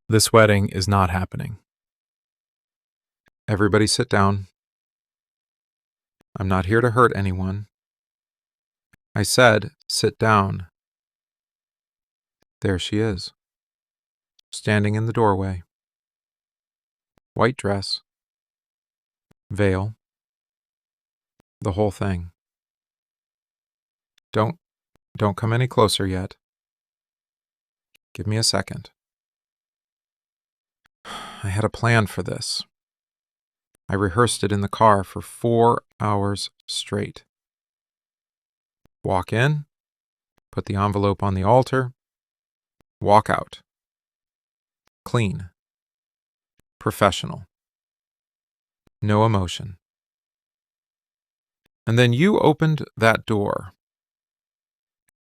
This wedding is not happening. Everybody sit down. I'm not here to hurt anyone. I said, sit down. There she is, standing in the doorway. White dress, veil, the whole thing. Don't come any closer yet. Give me a second. I had a plan for this. I rehearsed it in the car for 4 hours straight. Walk in, put the envelope on the altar, walk out. Clean. Professional. No emotion. And then you opened that door,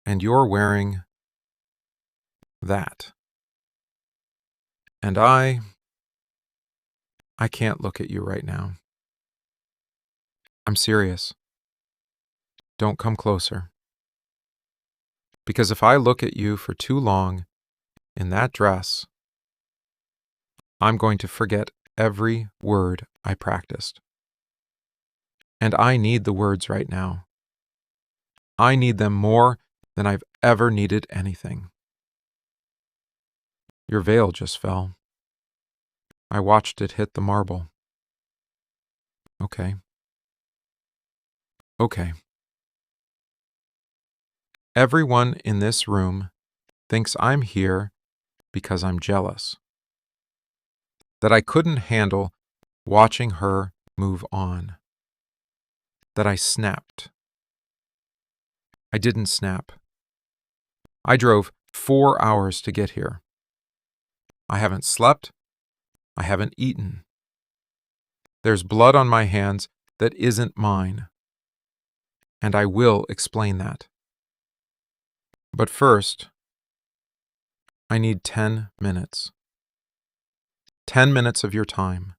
and you're wearing that. And I can't look at you right now. I'm serious. Don't come closer. Because if I look at you for too long in that dress, I'm going to forget every word I practiced. And I need the words right now. I need them more than I've ever needed anything. Your veil just fell. I watched it hit the marble. Okay. Okay. Everyone in this room thinks I'm here because I'm jealous. That I couldn't handle watching her move on. That I snapped. I didn't snap. I drove 4 hours to get here. I haven't slept. I haven't eaten. There's blood on my hands that isn't mine. And I will explain that. But first, I need 10 minutes. 10 minutes of your time.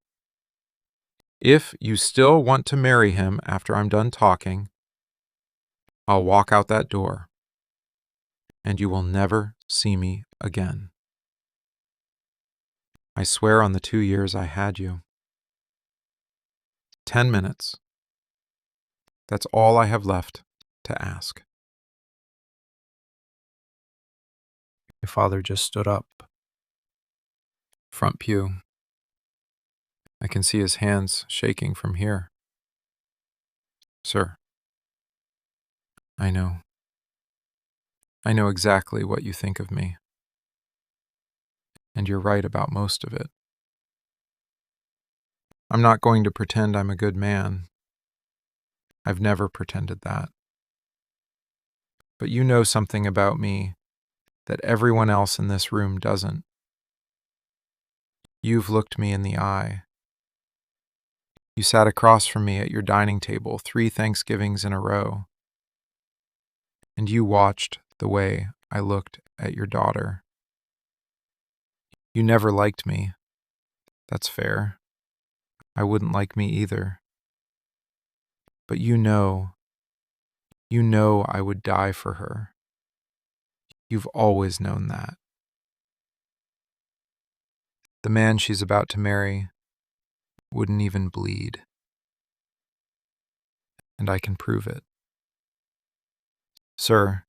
If you still want to marry him after I'm done talking, I'll walk out that door, and you will never see me again. I swear on the 2 years I had you. 10 minutes. That's all I have left to ask. My father just stood up. Front pew. I can see his hands shaking from here. Sir, I know. I know exactly what you think of me. And you're right about most of it. I'm not going to pretend I'm a good man. I've never pretended that. But you know something about me that everyone else in this room doesn't. You've looked me in the eye. You sat across from me at your dining table 3 Thanksgivings in a row. And you watched the way I looked at your daughter. You never liked me. That's fair. I wouldn't like me either. But you know I would die for her. You've always known that. The man she's about to marry wouldn't even bleed. And I can prove it. Sir,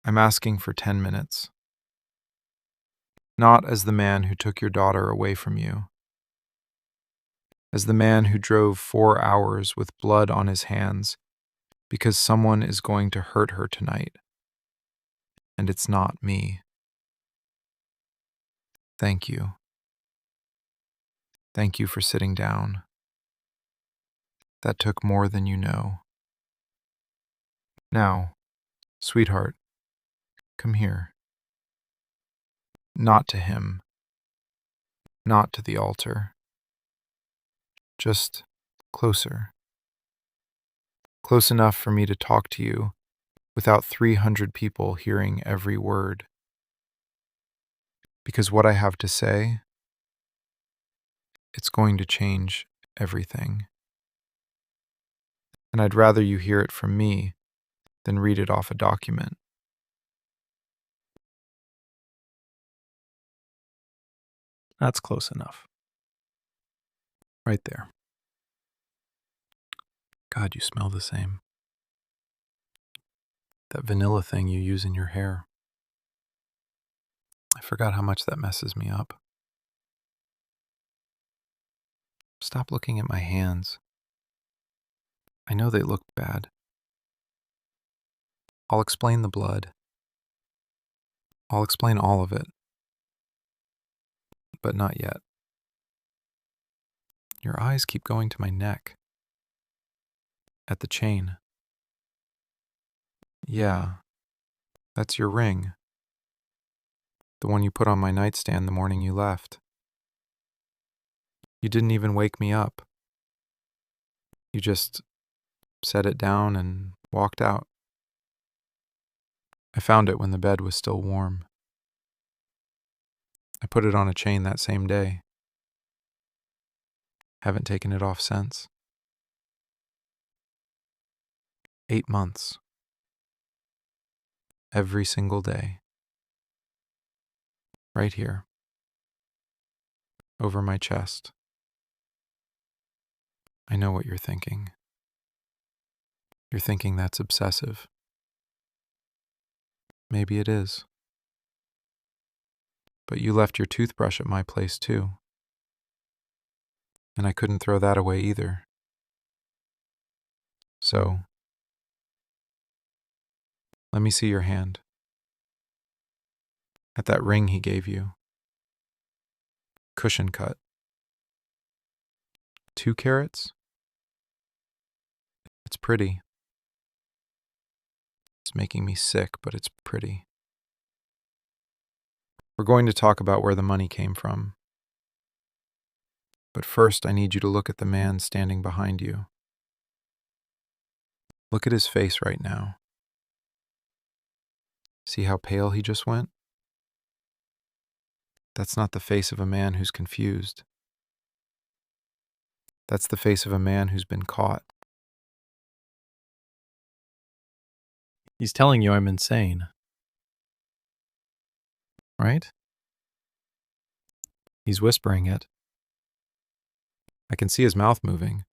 I'm asking for 10 minutes. Not as the man who took your daughter away from you. As the man who drove 4 hours with blood on his hands because someone is going to hurt her tonight. And it's not me. Thank you. Thank you for sitting down. That took more than you know. Now, sweetheart, come here. Not to him. Not to the altar. Just closer. Close enough for me to talk to you without 300 people hearing every word. Because what I have to say, it's going to change everything. And I'd rather you hear it from me than read it off a document. That's close enough. Right there. God, you smell the same. That vanilla thing you use in your hair. I forgot how much that messes me up. Stop looking at my hands. I know they look bad. I'll explain the blood. I'll explain all of it. But not yet. Your eyes keep going to my neck. At the chain. Yeah, that's your ring. The one you put on my nightstand the morning you left. You didn't even wake me up. You just set it down and walked out. I found it when the bed was still warm. I put it on a chain that same day. Haven't taken it off since. 8 months. Every single day. Right here. Over my chest. I know what you're thinking. You're thinking that's obsessive. Maybe it is. But you left your toothbrush at my place too. And I couldn't throw that away either. So, let me see your hand. At that ring he gave you. Cushion cut. 2 carats? It's pretty. It's making me sick, but it's pretty. We're going to talk about where the money came from. But first, I need you to look at the man standing behind you. Look at his face right now. See how pale he just went? That's not the face of a man who's confused. That's the face of a man who's been caught. He's telling you I'm insane. Right? He's whispering it. I can see his mouth moving.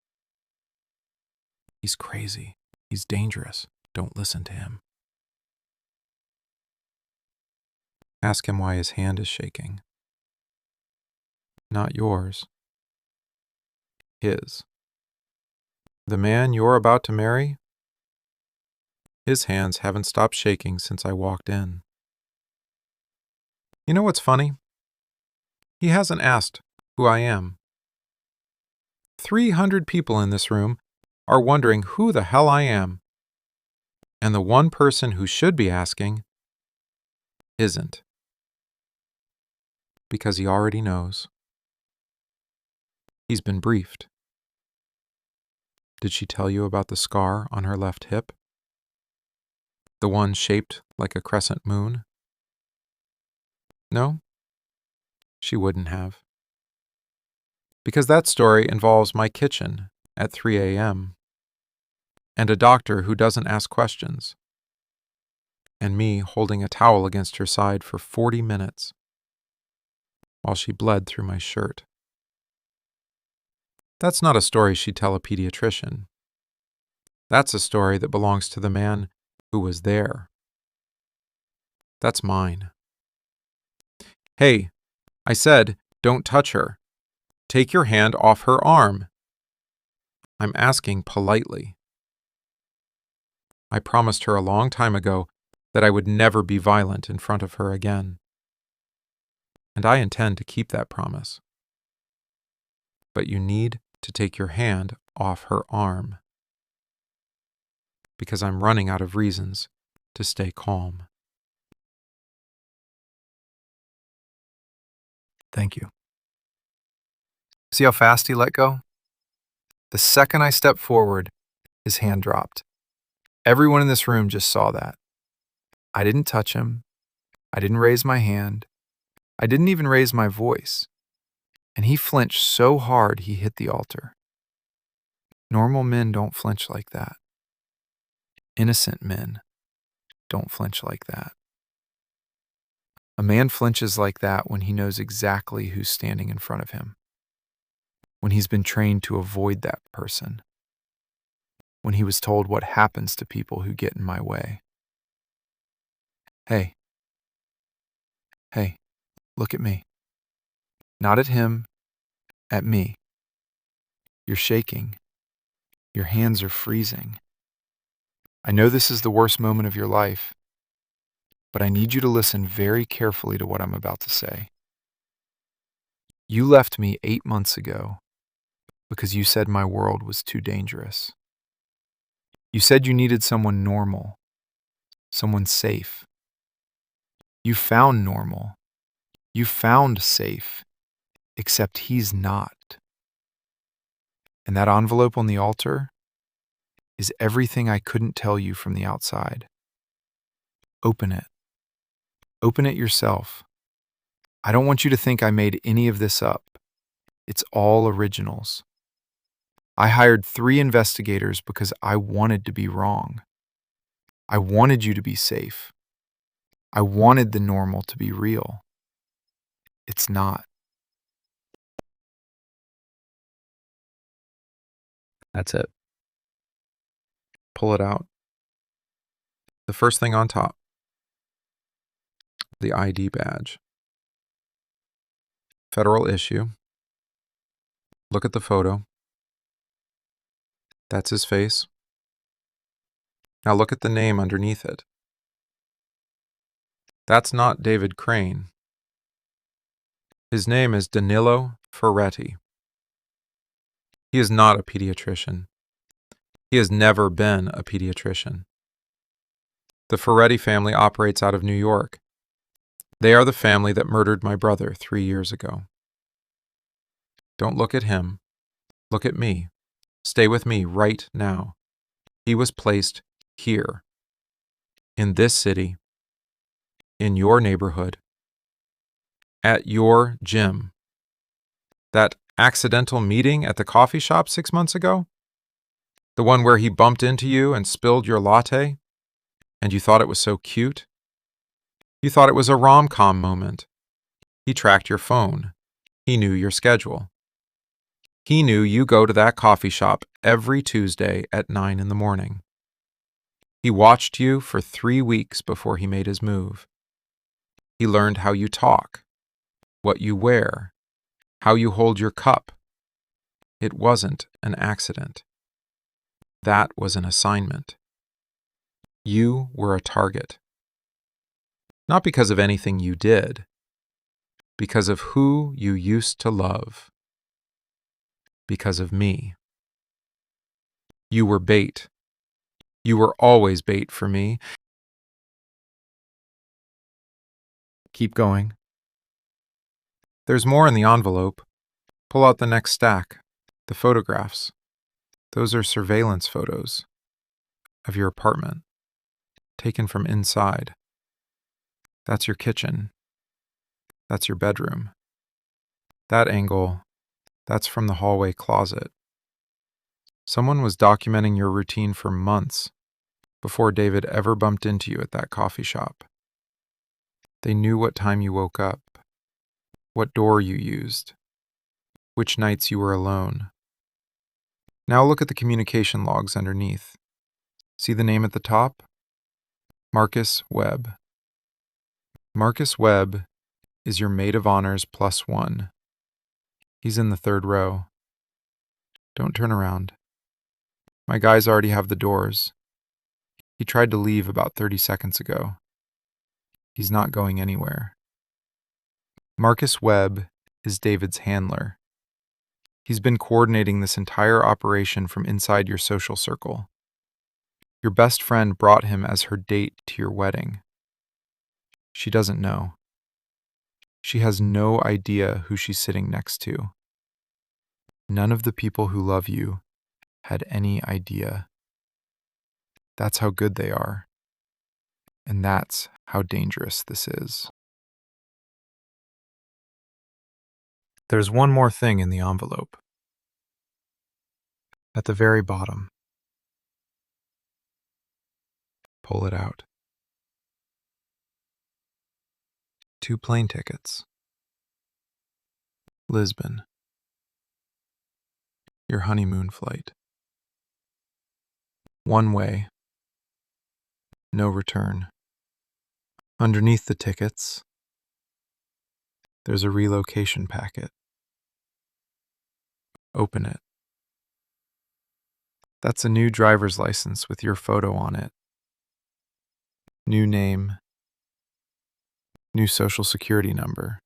He's crazy. He's dangerous. Don't listen to him. Ask him why his hand is shaking. Not yours. His. The man you're about to marry? His hands haven't stopped shaking since I walked in. You know what's funny? He hasn't asked who I am. 300 people in this room are wondering who the hell I am. And the one person who should be asking isn't. Because he already knows. He's been briefed. Did she tell you about the scar on her left hip? The one shaped like a crescent moon? No? She wouldn't have. Because that story involves my kitchen at 3 a.m. and a doctor who doesn't ask questions, and me holding a towel against her side for 40 minutes while she bled through my shirt. That's not a story she'd tell a pediatrician. That's a story that belongs to the man who was there. That's mine. Hey, I said, don't touch her. Take your hand off her arm. I'm asking politely. I promised her a long time ago that I would never be violent in front of her again. And I intend to keep that promise. But you need to take your hand off her arm. Because I'm running out of reasons to stay calm. Thank you. See how fast he let go? The second I stepped forward, his hand dropped. Everyone in this room just saw that. I didn't touch him. I didn't raise my hand. I didn't even raise my voice. And he flinched so hard he hit the altar. Normal men don't flinch like that. Innocent men don't flinch like that. A man flinches like that when he knows exactly who's standing in front of him, when he's been trained to avoid that person, when he was told what happens to people who get in my way. Hey, look at me. Not at him, at me. You're shaking. Your hands are freezing. I know this is the worst moment of your life, but I need you to listen very carefully to what I'm about to say. You left me 8 months ago because you said my world was too dangerous. You said you needed someone normal, someone safe. You found normal. You found safe, except he's not. And that envelope on the altar is everything I couldn't tell you from the outside. Open it. Open it yourself. I don't want you to think I made any of this up. It's all originals. I hired 3 investigators because I wanted to be wrong. I wanted you to be safe. I wanted the normal to be real. It's not. That's it. Pull it out. The first thing on top. The ID badge. Federal issue. Look at the photo. That's his face. Now look at the name underneath it. That's not David Crane. His name is Danilo Ferretti. He is not a pediatrician. He has never been a pediatrician. The Ferretti family operates out of New York. They are the family that murdered my brother 3 years ago. Don't look at him. Look at me. Stay with me right now. He was placed here, in this city, in your neighborhood, at your gym. That accidental meeting at the coffee shop 6 months ago? The one where he bumped into you and spilled your latte, and you thought it was so cute? You thought it was a rom-com moment. He tracked your phone. He knew your schedule. He knew you go to that coffee shop every Tuesday at 9 in the morning. He watched you for 3 weeks before he made his move. He learned how you talk, what you wear, how you hold your cup. It wasn't an accident. That was an assignment. You were a target. Not because of anything you did, because of who you used to love. Because of me. You were bait. You were always bait for me. Keep going. There's more in the envelope. Pull out the next stack. The photographs. Those are surveillance photos of your apartment, taken from inside. That's your kitchen. That's your bedroom. That angle, that's from the hallway closet. Someone was documenting your routine for months before David ever bumped into you at that coffee shop. They knew what time you woke up, what door you used, which nights you were alone. Now look at the communication logs underneath. See the name at the top? Marcus Webb. Marcus Webb is your maid of honors +1. He's in the 3rd row. Don't turn around. My guys already have the doors. He tried to leave about 30 seconds ago. He's not going anywhere. Marcus Webb is David's handler. He's been coordinating this entire operation from inside your social circle. Your best friend brought him as her date to your wedding. She doesn't know. She has no idea who she's sitting next to. None of the people who love you had any idea. That's how good they are. And that's how dangerous this is. There's one more thing in the envelope. At the very bottom. Pull it out. 2 plane tickets. Lisbon. Your honeymoon flight. One way. No return. Underneath the tickets, there's a relocation packet. Open it. That's a new driver's license with your photo on it. New name. New social security number.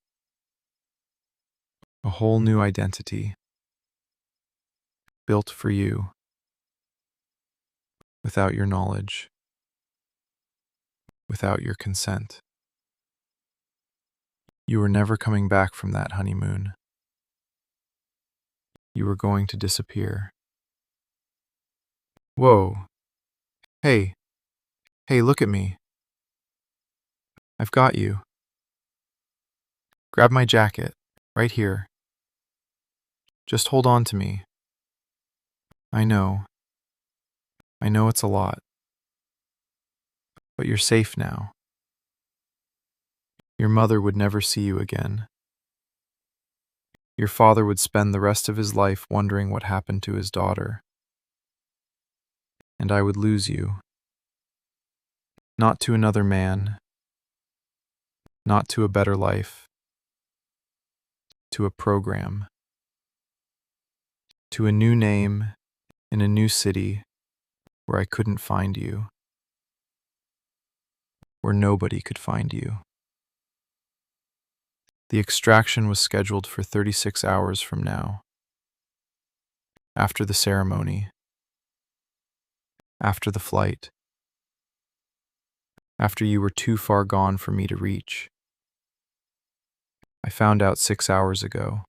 A whole new identity. Built for you. Without your knowledge. Without your consent. You were never coming back from that honeymoon. You were going to disappear. Whoa. Hey. Hey, look at me. I've got you. Grab my jacket, right here. Just hold on to me. I know. I know it's a lot. But you're safe now. Your mother would never see you again. Your father would spend the rest of his life wondering what happened to his daughter. And I would lose you. Not to another man. Not to a better life. To a program. To a new name in a new city where I couldn't find you. Where nobody could find you. The extraction was scheduled for 36 hours from now. After the ceremony. After the flight. After you were too far gone for me to reach. I found out 6 hours ago.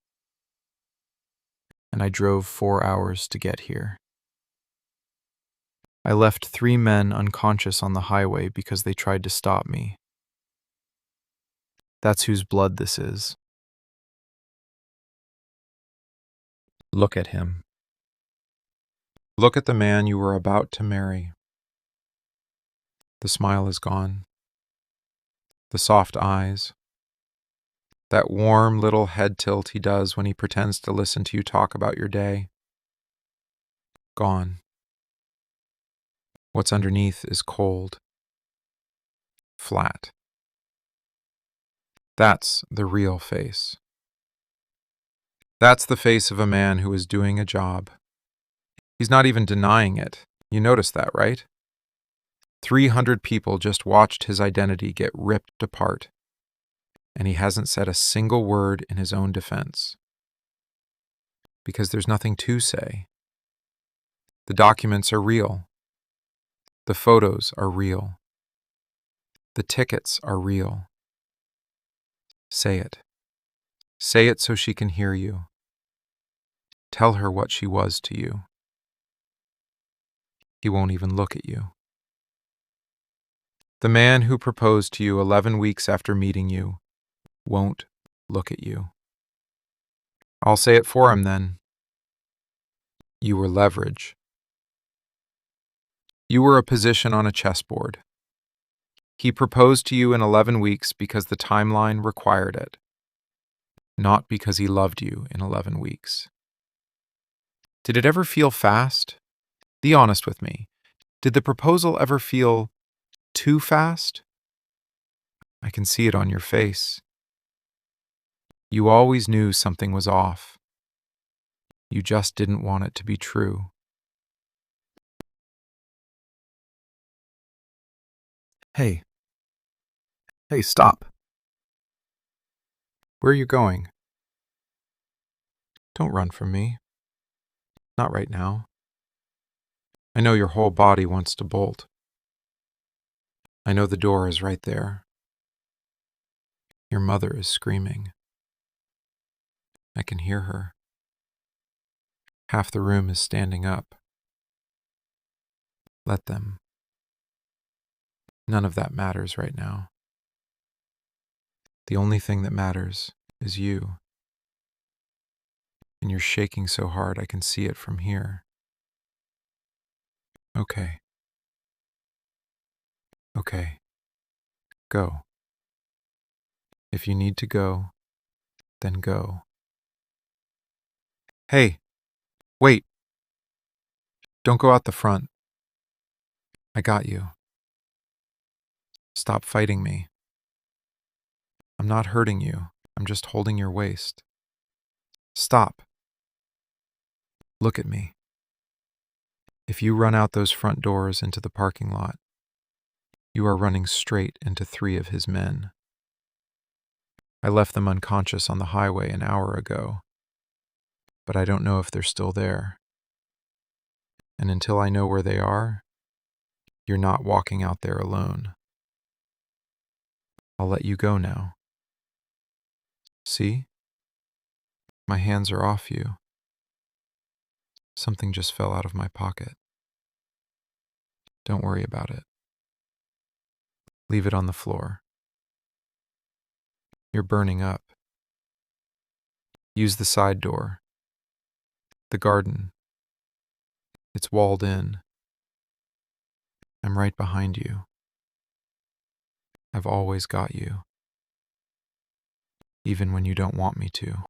And I drove 4 hours to get here. I left 3 men unconscious on the highway because they tried to stop me. That's whose blood this is. Look at him. Look at the man you were about to marry. The smile is gone. The soft eyes. That warm little head tilt he does when he pretends to listen to you talk about your day. Gone. What's underneath is cold. Flat. That's the real face. That's the face of a man who is doing a job. He's not even denying it. You noticed that, right? 300 people just watched his identity get ripped apart, and he hasn't said a single word in his own defense. Because there's nothing to say. The documents are real. The photos are real. The tickets are real. Say it. Say it so she can hear you. Tell her what she was to you. He won't even look at you. The man who proposed to you 11 weeks after meeting you won't look at you. I'll say it for him then. You were leverage. You were a position on a chessboard. He proposed to you in 11 weeks because the timeline required it, not because he loved you in 11 weeks. Did it ever feel fast? Be honest with me. Did the proposal ever feel too fast? I can see it on your face. You always knew something was off. You just didn't want it to be true. Hey. Hey, stop. Where are you going? Don't run from me. Not right now. I know your whole body wants to bolt. I know the door is right there. Your mother is screaming. I can hear her. Half the room is standing up. Let them. None of that matters right now. The only thing that matters is you. And you're shaking so hard I can see it from here. Okay. Okay. Go. If you need to go, then go. Hey, wait. Don't go out the front. I got you. Stop fighting me. I'm not hurting you. I'm just holding your waist. Stop. Look at me. If you run out those front doors into the parking lot, you are running straight into 3 of his men. I left them unconscious on the highway an hour ago, but I don't know if they're still there. And until I know where they are, you're not walking out there alone. I'll let you go now. See? My hands are off you. Something just fell out of my pocket. Don't worry about it. Leave it on the floor. You're burning up. Use the side door. The garden. It's walled in. I'm right behind you. I've always got you. Even when you don't want me to.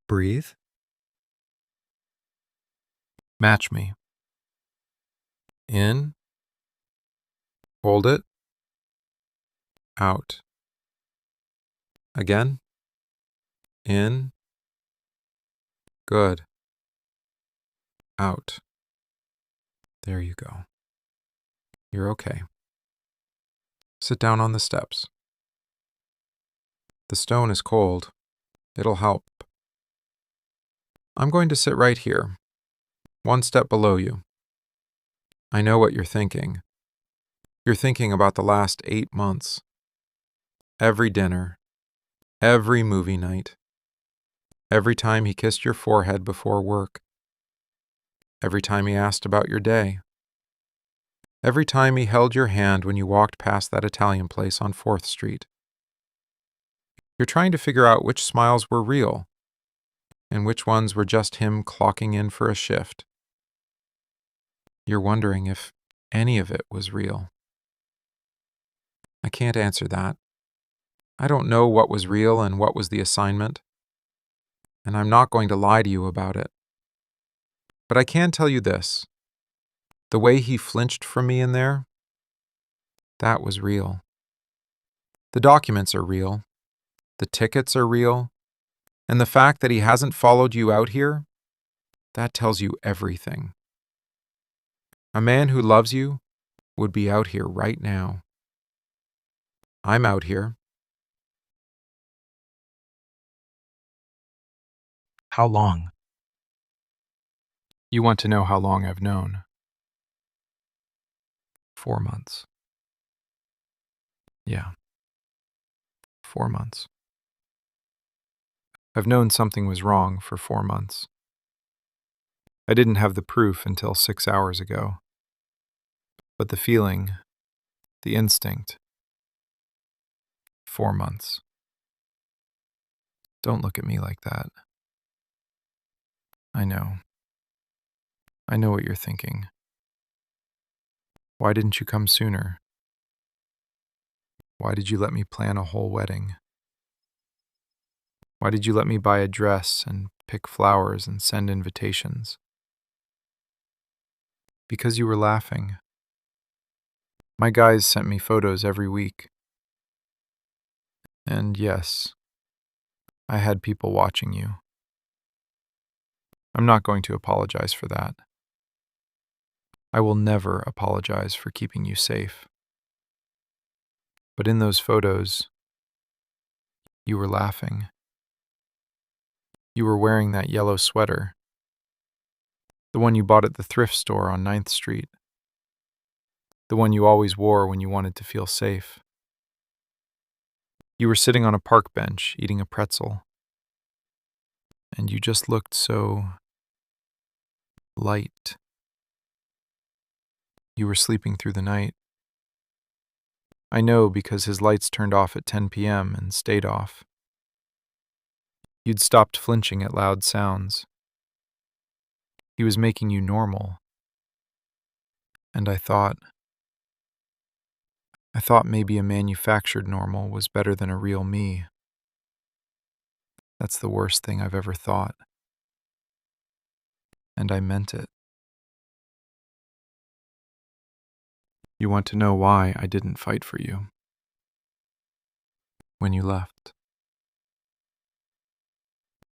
Breathe. Match me. In. Hold it. Out. Again. In. Good. Out. There you go. You're okay. Sit down on the steps. The stone is cold. It'll help. I'm going to sit right here, 1 step below you. I know what you're thinking. You're thinking about the last 8 months. Every dinner. Every movie night. Every time he kissed your forehead before work. Every time he asked about your day. Every time he held your hand when you walked past that Italian place on 4th Street. You're trying to figure out which smiles were real and which ones were just him clocking in for a shift. You're wondering if any of it was real. I can't answer that. I don't know what was real and what was the assignment, and I'm not going to lie to you about it. But I can tell you this. The way he flinched from me in there, that was real. The documents are real. The tickets are real. And the fact that he hasn't followed you out here, that tells you everything. A man who loves you would be out here right now. I'm out here. How long? You want to know how long I've known? 4 months. Yeah. 4 months. I've known something was wrong for 4 months. I didn't have the proof until 6 hours ago. But the feeling, the instinct. 4 months. Don't look at me like that. I know. I know what you're thinking. Why didn't you come sooner? Why did you let me plan a whole wedding? Why did you let me buy a dress and pick flowers and send invitations? Because you were laughing. My guys sent me photos every week. And yes, I had people watching you. I'm not going to apologize for that. I will never apologize for keeping you safe. But in those photos, you were laughing. You were wearing that yellow sweater, the one you bought at the thrift store on 9th Street, the one you always wore when you wanted to feel safe. You were sitting on a park bench eating a pretzel, and you just looked so light. You were sleeping through the night. I know because his lights turned off at 10 p.m. and stayed off. You'd stopped flinching at loud sounds. He was making you normal. And I thought I thought maybe a manufactured normal was better than a real me. That's the worst thing I've ever thought. And I meant it. You want to know why I didn't fight for you when you left?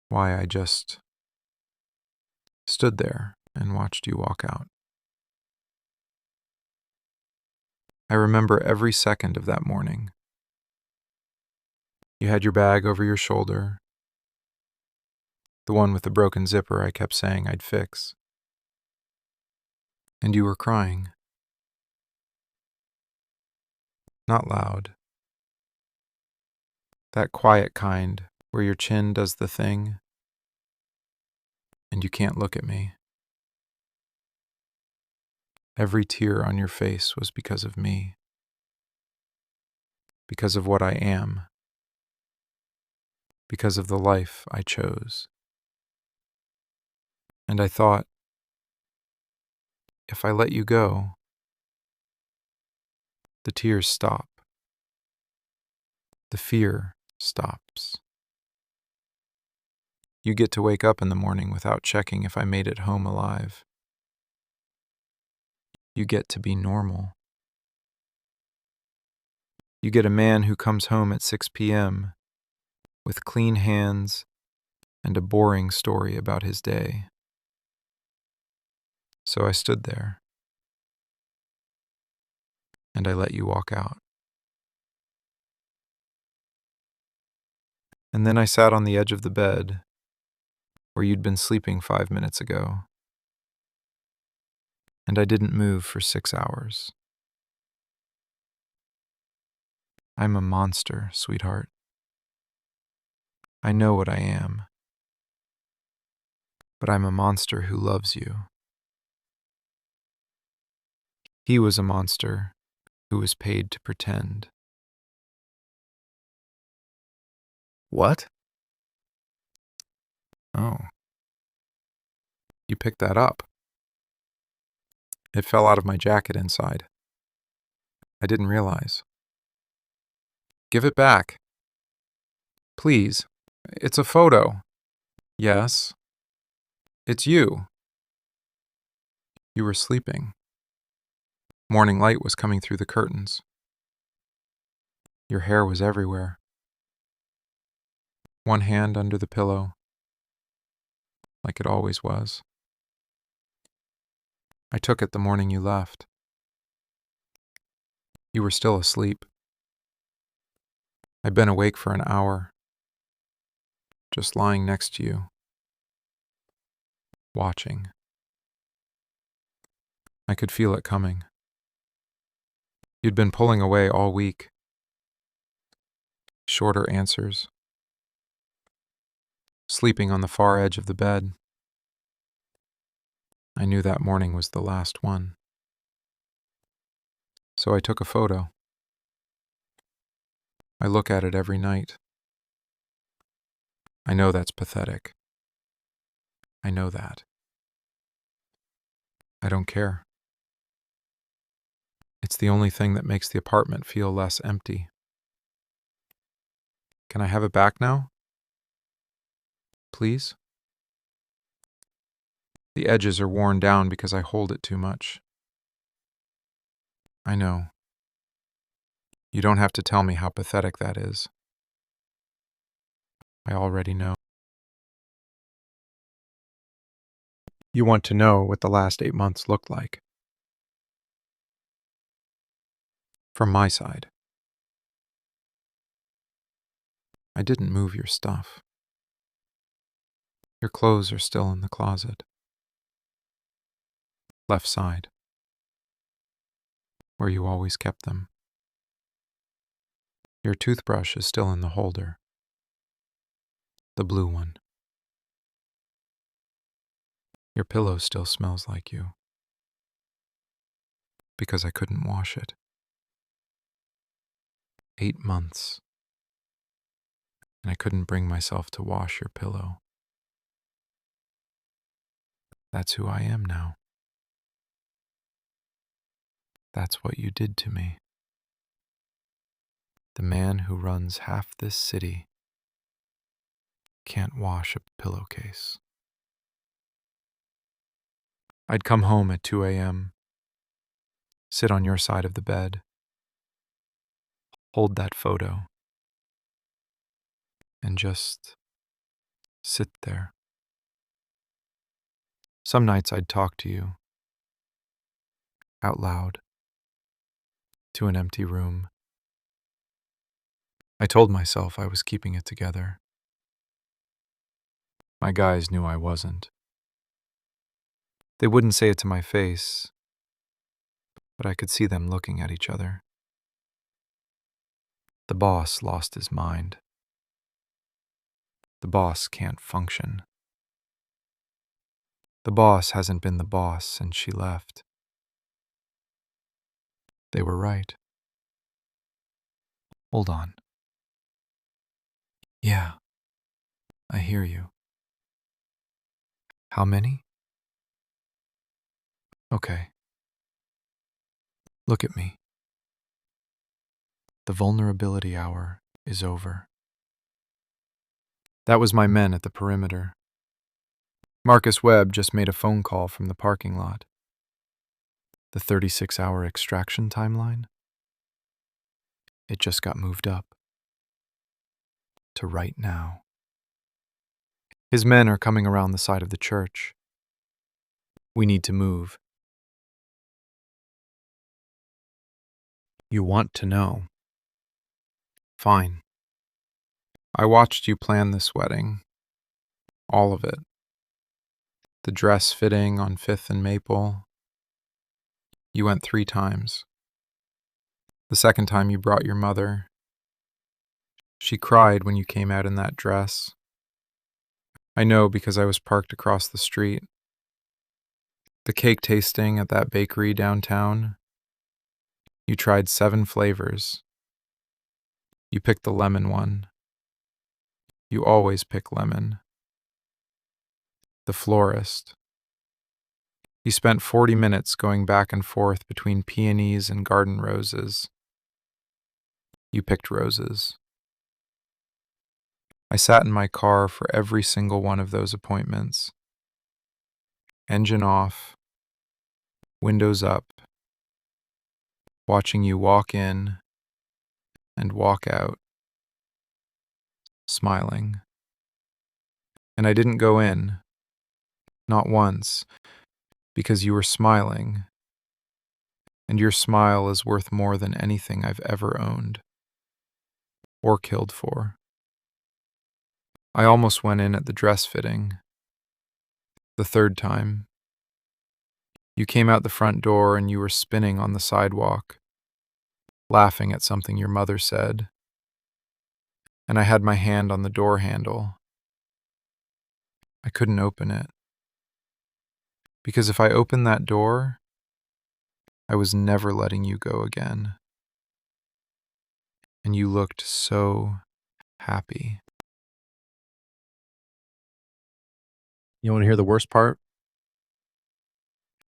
Why I just stood there and watched you walk out? I remember every second of that morning. You had your bag over your shoulder, the one with the broken zipper I kept saying I'd fix. And you were crying. Not loud. That quiet kind where your chin does the thing and you can't look at me. Every tear on your face was because of me, because of what I am, because of the life I chose. And I thought, if I let you go, the tears stop. The fear stops. You get to wake up in the morning without checking if I made it home alive. You get to be normal. You get a man who comes home at 6 p.m. with clean hands and a boring story about his day. So I stood there, and I let you walk out. And then I sat on the edge of the bed where you'd been sleeping 5 minutes ago, and I didn't move for 6 hours. I'm a monster, sweetheart. I know what I am, but I'm a monster who loves you. He was a monster who was paid to pretend. What? Oh. You picked that up. It fell out of my jacket inside. I didn't realize. Give it back. Please. It's a photo. Yes. It's you. You were sleeping. Morning light was coming through the curtains. Your hair was everywhere. One hand under the pillow, like it always was. I took it the morning you left. You were still asleep. I'd been awake for an hour, just lying next to you, watching. I could feel it coming. You'd been pulling away all week. Shorter answers. Sleeping on the far edge of the bed. I knew that morning was the last one. So I took a photo. I look at it every night. I know that's pathetic. I know that. I don't care. It's the only thing that makes the apartment feel less empty. Can I have it back now? Please? The edges are worn down because I hold it too much. I know. You don't have to tell me how pathetic that is. I already know. You want to know what the last 8 months looked like. From my side. I didn't move your stuff. Your clothes are still in the closet. Left side. Where you always kept them. Your toothbrush is still in the holder. The blue one. Your pillow still smells like you. Because I couldn't wash it. 8 months. And I couldn't bring myself to wash your pillow. That's who I am now. That's what you did to me. The man who runs half this city can't wash a pillowcase. I'd come home at 2 a.m., sit on your side of the bed, hold that photo, and just sit there. Some nights I'd talk to you, out loud, to an empty room. I told myself I was keeping it together. My guys knew I wasn't. They wouldn't say it to my face, but I could see them looking at each other. The boss lost his mind. The boss can't function. The boss hasn't been the boss since she left. They were right. Hold on. Yeah, I hear you. How many? Okay. Look at me. The vulnerability hour is over. That was my men at the perimeter. Marcus Webb just made a phone call from the parking lot. The 36-hour extraction timeline? It just got moved up to right now. His men are coming around the side of the church. We need to move. You want to know. Fine. I watched you plan this wedding. All of it. The dress fitting on 5th and Maple. You went 3 times. The second time you brought your mother. She cried when you came out in that dress. I know because I was parked across the street. The cake tasting at that bakery downtown. You tried 7 flavors. You picked the lemon one. You always pick lemon. The florist. You spent 40 minutes going back and forth between peonies and garden roses. You picked roses. I sat in my car for every single one of those appointments. Engine off, windows up, watching you walk in and walk out, smiling. And I didn't go in, not once, because you were smiling, and your smile is worth more than anything I've ever owned or killed for. I almost went in at the dress fitting. The 3rd time. You came out the front door and you were spinning on the sidewalk, laughing at something your mother said. And I had my hand on the door handle. I couldn't open it. Because if I opened that door, I was never letting you go again. And you looked so happy. You want to hear the worst part?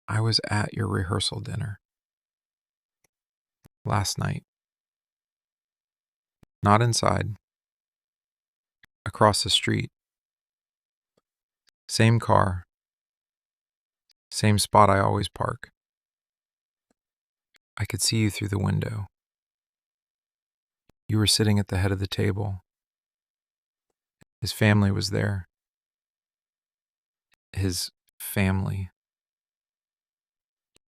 I was at your rehearsal dinner. Last night. Not inside. Across the street. Same car. Same spot I always park. I could see you through the window. You were sitting at the head of the table. His family was there. His family.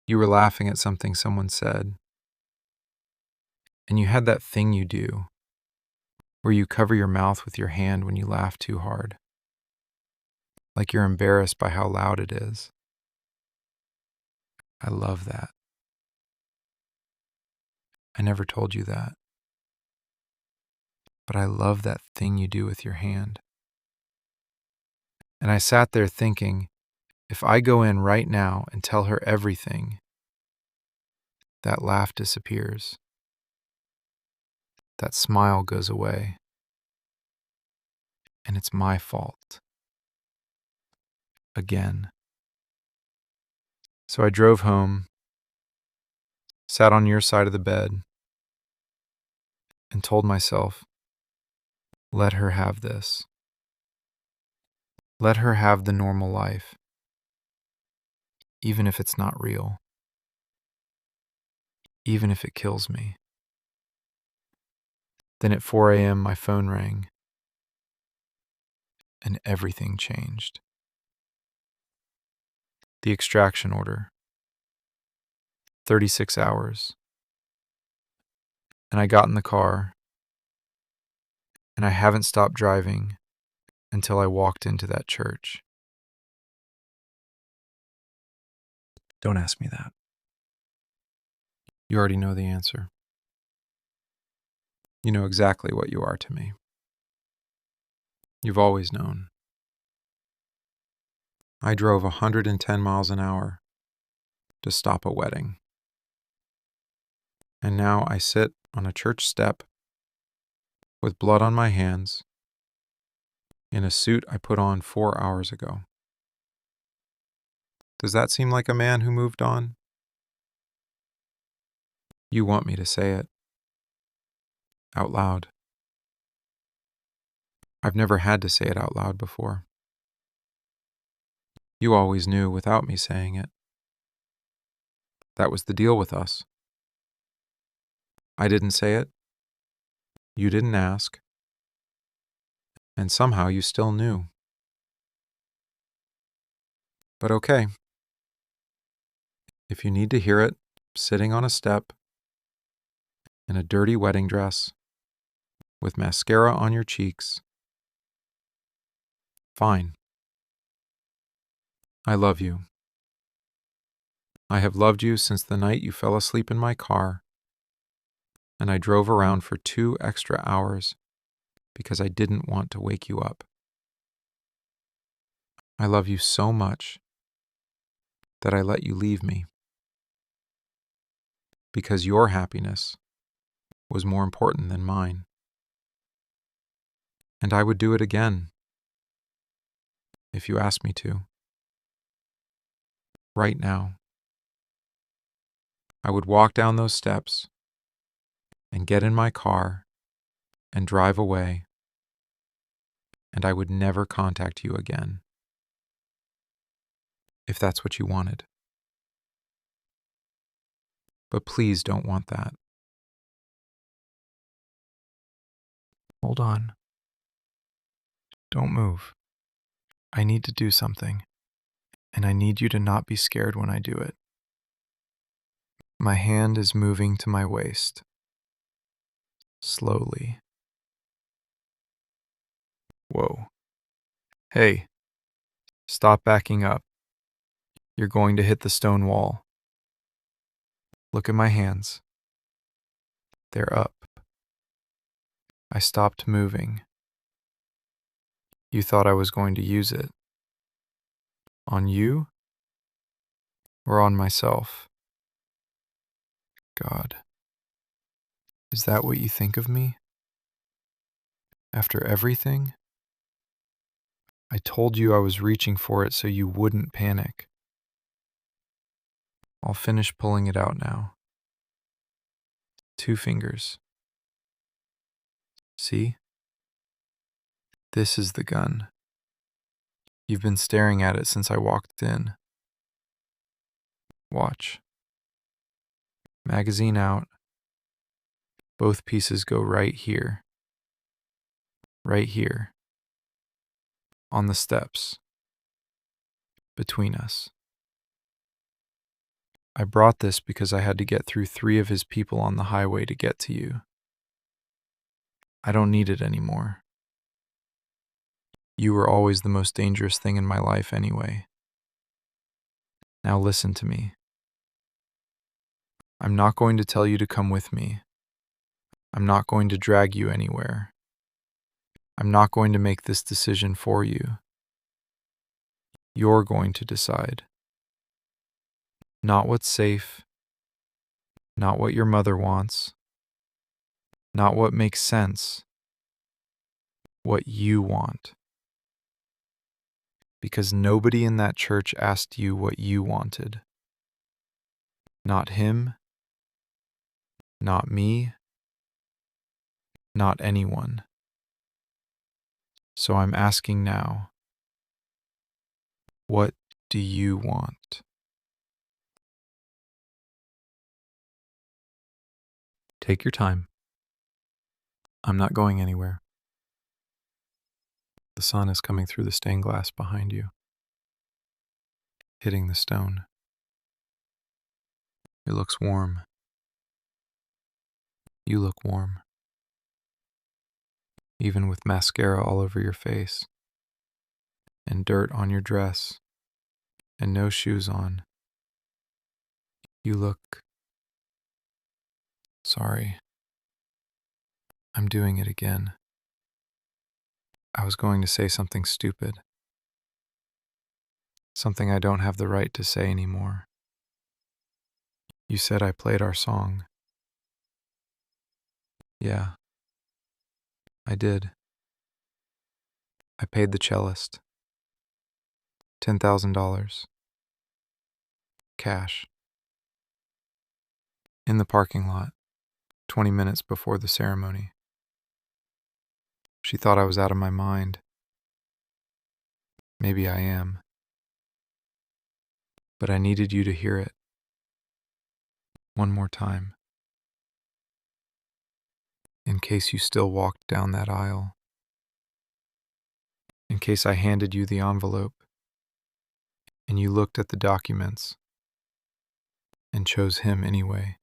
You were laughing at something someone said. And you had that thing you do, where you cover your mouth with your hand when you laugh too hard. Like you're embarrassed by how loud it is. I love that. I never told you that. But I love that thing you do with your hand. And I sat there thinking, if I go in right now and tell her everything, that laugh disappears. That smile goes away. And it's my fault. Again. So I drove home, sat on your side of the bed, and told myself, let her have this. Let her have the normal life, even if it's not real, even if it kills me. Then at 4 a.m., my phone rang, and everything changed. The extraction order, 36 hours. And I got in the car, and I haven't stopped driving until I walked into that church. Don't ask me that. You already know the answer. You know exactly what you are to me. You've always known. I drove 110 miles an hour to stop a wedding. And now I sit on a church step with blood on my hands in a suit I put on 4 hours ago. Does that seem like a man who moved on? You want me to say it out loud. I've never had to say it out loud before. You always knew without me saying it. That was the deal with us. I didn't say it. You didn't ask. And somehow you still knew. But okay. If you need to hear it, sitting on a step, in a dirty wedding dress, with mascara on your cheeks, fine. I love you. I have loved you since the night you fell asleep in my car, and I drove around for 2 extra hours because I didn't want to wake you up. I love you so much that I let you leave me because your happiness was more important than mine. And I would do it again if you asked me to. Right now. I would walk down those steps and get in my car and drive away, and I would never contact you again, if that's what you wanted. But please don't want that. Hold on. Don't move. I need to do something, and I need you to not be scared when I do it. My hand is moving to my waist. Slowly. Whoa. Hey, stop backing up. You're going to hit the stone wall. Look at my hands. They're up. I stopped moving. You thought I was going to use it. On you? Or on myself? God. Is that what you think of me? After everything? I told you I was reaching for it so you wouldn't panic. I'll finish pulling it out now. 2 fingers. See? This is the gun. You've been staring at it since I walked in. Watch. Magazine out. Both pieces go right here. Right here. On the steps. Between us. I brought this because I had to get through 3 of his people on the highway to get to you. I don't need it anymore. You were always the most dangerous thing in my life anyway. Now listen to me. I'm not going to tell you to come with me. I'm not going to drag you anywhere. I'm not going to make this decision for you. You're going to decide. Not what's safe, not what your mother wants, not what makes sense, what you want. Because nobody in that church asked you what you wanted. Not him, not me, not anyone. So I'm asking now, what do you want? Take your time. I'm not going anywhere. The sun is coming through the stained glass behind you, hitting the stone. It looks warm. You look warm. Even with mascara all over your face, and dirt on your dress, and no shoes on, you look... Sorry. I'm doing it again. I was going to say something stupid. Something I don't have the right to say anymore. You said I played our song. Yeah, I did. I paid the cellist. $10,000. Cash. In the parking lot, 20 minutes before the ceremony. She thought I was out of my mind. Maybe I am. But I needed you to hear it. One more time. In case you still walked down that aisle. In case I handed you the envelope and you looked at the documents and chose him anyway.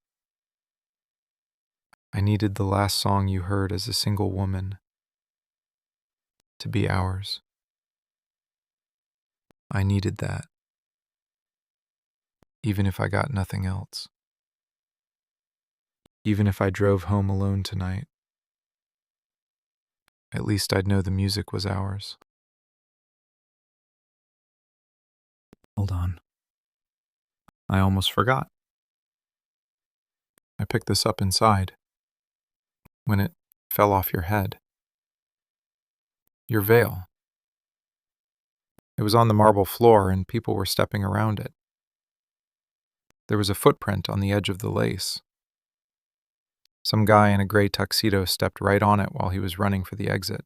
I needed the last song you heard as a single woman to be ours. I needed that, even if I got nothing else. Even if I drove home alone tonight, at least I'd know the music was ours. Hold on. I almost forgot. I picked this up inside when it fell off your head. Your veil. It was on the marble floor and people were stepping around it. There was a footprint on the edge of the lace. Some guy in a gray tuxedo stepped right on it while he was running for the exit.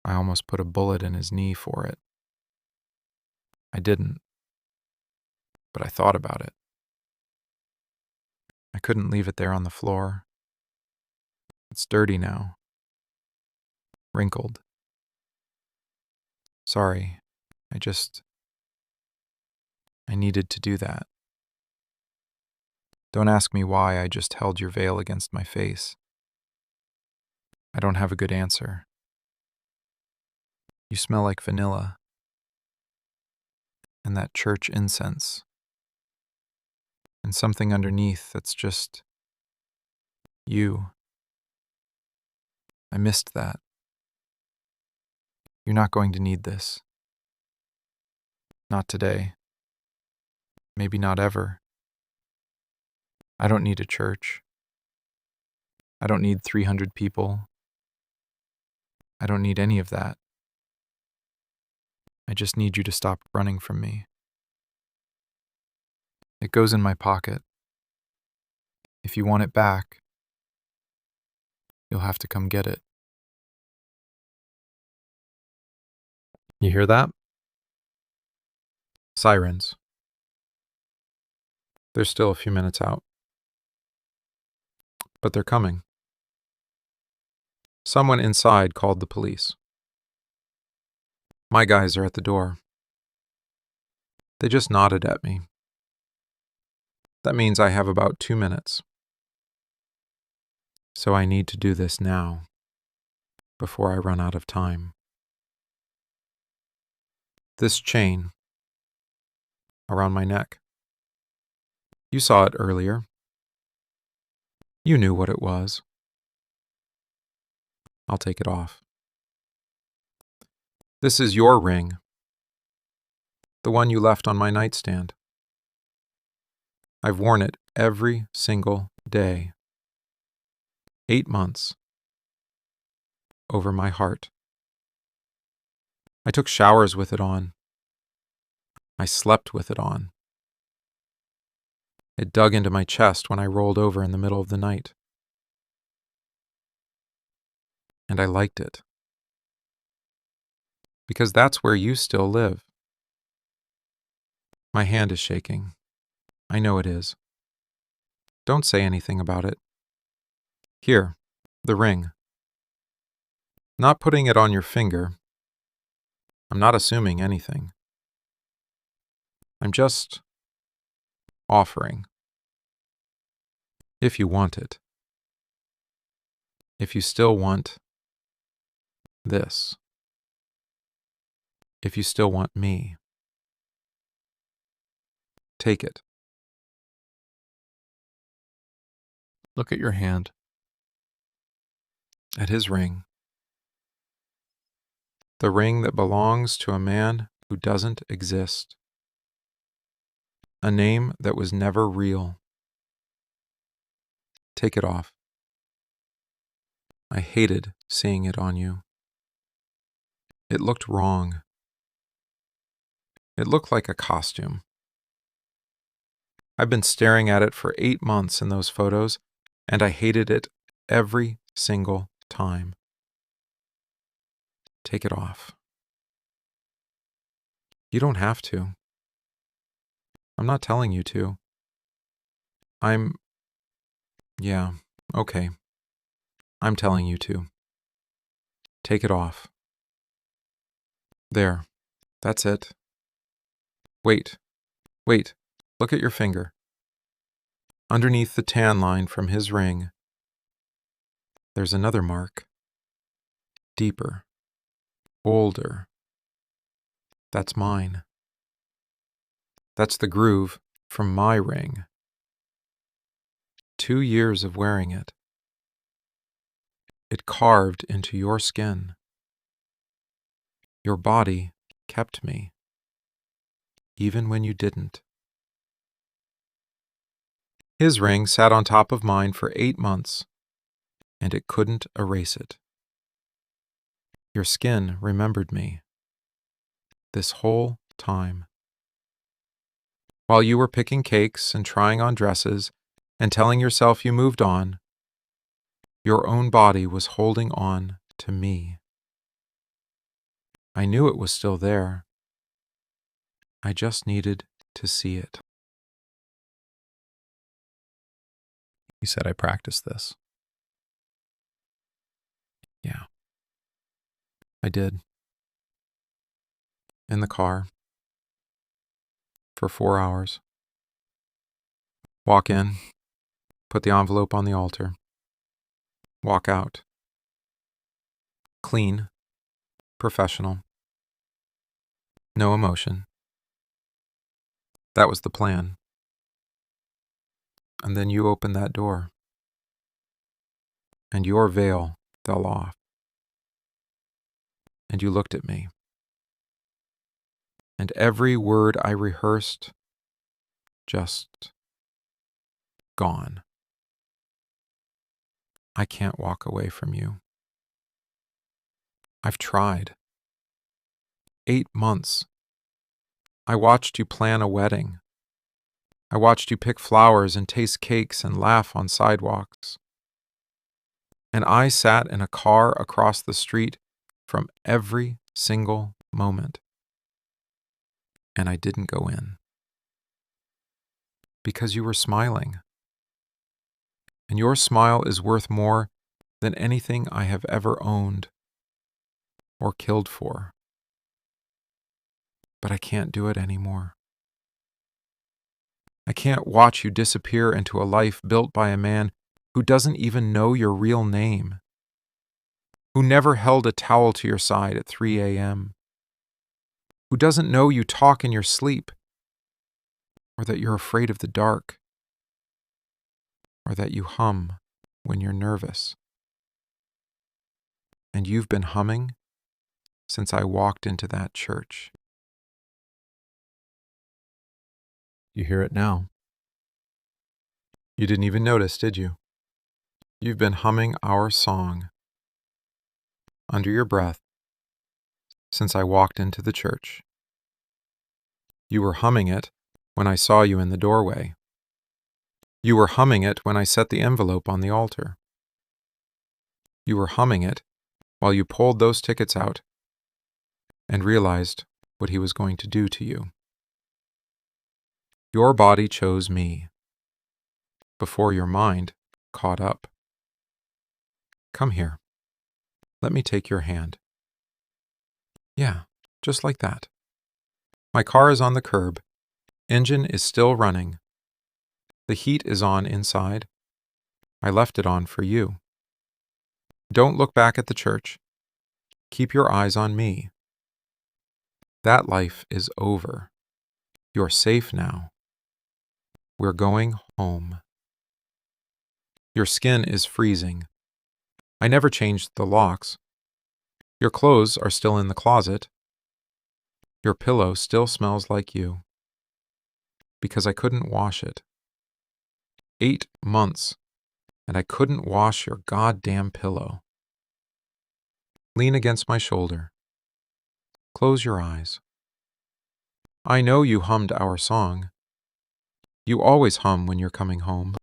I almost put a bullet in his knee for it. I didn't, but I thought about it. I couldn't leave it there on the floor. It's dirty now. Wrinkled. Sorry, I needed to do that. Don't ask me why I just held your veil against my face. I don't have a good answer. You smell like vanilla. And that church incense. And something underneath that's just you. I missed that. You're not going to need this. Not today. Maybe not ever. I don't need a church. I don't need 300 people. I don't need any of that. I just need you to stop running from me. It goes in my pocket. If you want it back, you'll have to come get it. You hear that? Sirens. There's still a few minutes out. But they're coming. Someone inside called the police. My guys are at the door. They just nodded at me. That means I have about 2 minutes. So I need to do this now, before I run out of time. This chain around my neck. You saw it earlier. You knew what it was. I'll take it off. This is your ring. The one you left on my nightstand. I've worn it every single day. 8 months. Over my heart. I took showers with it on. I slept with it on. It dug into my chest when I rolled over in the middle of the night. And I liked it. Because that's where you still live. My hand is shaking. I know it is. Don't say anything about it. Here, the ring. Not putting it on your finger. I'm not assuming anything. I'm just offering. If you want it. If you still want this. If you still want me. Take it. Look at your hand. At his ring. The ring that belongs to a man who doesn't exist. A name that was never real. Take it off. I hated seeing it on you. It looked wrong. It looked like a costume. I've been staring at it for 8 months in those photos, and I hated it every single time. Take it off. You don't have to. I'm not telling you to. Yeah, okay. I'm telling you to. Take it off. There. That's it. Wait. Look at your finger. Underneath the tan line from his ring, there's another mark. Deeper. Older. That's mine. That's the groove from my ring. 2 years of wearing it. It carved into your skin. Your body kept me, even when you didn't. His ring sat on top of mine for 8 months, and it couldn't erase it. Your skin remembered me this whole time. While you were picking cakes and trying on dresses and telling yourself you moved on, your own body was holding on to me. I knew it was still there. I just needed to see it. You said I practiced this. Yeah. I did. In the car. For 4 hours. Walk in. Put the envelope on the altar. Walk out. Clean. Professional. No emotion. That was the plan. And then you opened that door. And your veil fell off. And you looked at me. And every word I rehearsed, just gone. I can't walk away from you. I've tried. 8 months. I watched you plan a wedding. I watched you pick flowers and taste cakes and laugh on sidewalks. And I sat in a car across the street from every single moment. And I didn't go in. Because you were smiling. And your smile is worth more than anything I have ever owned or killed for. But I can't do it anymore. I can't watch you disappear into a life built by a man who doesn't even know your real name, who never held a towel to your side at 3 a.m., who doesn't know you talk in your sleep, or that you're afraid of the dark, or that you hum when you're nervous. And you've been humming since I walked into that church. You hear it now. You didn't even notice, did you? You've been humming our song under your breath since I walked into the church. You were humming it when I saw you in the doorway. You were humming it when I set the envelope on the altar. You were humming it while you pulled those tickets out and realized what he was going to do to you. Your body chose me before your mind caught up. Come here. Let me take your hand. Yeah, just like that. My car is on the curb. Engine is still running. The heat is on inside. I left it on for you. Don't look back at the church. Keep your eyes on me. That life is over. You're safe now. We're going home. Your skin is freezing. I never changed the locks. Your clothes are still in the closet. Your pillow still smells like you. Because I couldn't wash it. 8 months, and I couldn't wash your goddamn pillow. Lean against my shoulder. Close your eyes. I know you hummed our song. You always hum when you're coming home.